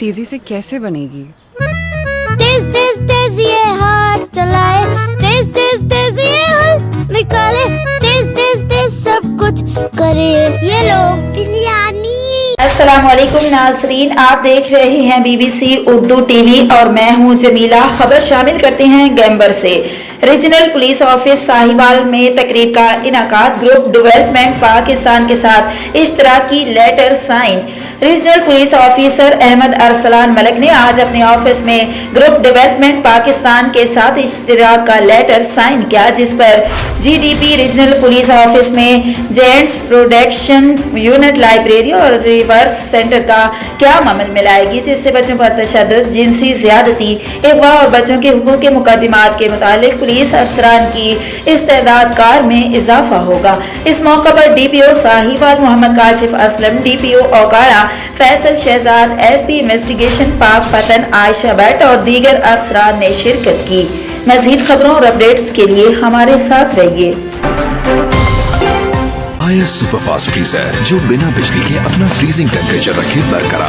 तेजी से कैसे बनेगी? तेज तेज तेज ये हाथ चलाए, तेज तेज तेज ये हल निकाले, तेज तेज तेज सब कुछ करे, ये लो बिरयानी। अस्सलामुअलैकुम नाज़रीन, आप देख रहे हैं BBC उर्दू टीवी और मैं हूं जमीला। खबर शामिल करते हैं गैम्बर से। रीजनल पुलिस ऑफिस साहिवाल में तकरीब का इनाकाद। ग्रुप डेवलपमेंट पाकिस्तान के साथ इश्तराकी letter sign. Regional police officer Ahmad Arsalan Malik ने आज अपने ऑफिस में ग्रुप डेवलपमेंट पाकिस्तान के साथ इश्तराक का लेटर साइन किया, जिस पर GDP रीजनल पुलिस ऑफिस में जेंट्स प्रोटेक्शन यूनिट, लाइब्रेरी और रिवर्स सेंटर का क्या अमल में लाएगी, जिससे बच्चों पर तशद्दुद, जिनसी ज़्यादती, अगवा और बच्चों के हुकूक के मुकदमात के मुतालिक पुलिस अफसरान की इस्तेदाद कार में इजाफा होगा। इस मौका पर DPO Sahiwal Muhammad Kashif Aslam, DPO Okara Faisal Shahzad, SP investigation Pakpattan Ayesha Bhatt और दीगर अफसरान ने शिरकत की। मज़ीद खबरों और अपडेट्स के लिए हमारे साथ रहिए। IS सुपरफास्ट फ्रीजर जो बिना बिजली के अपना फ्रीजिंग टेम्परेचर रखे बरकरार।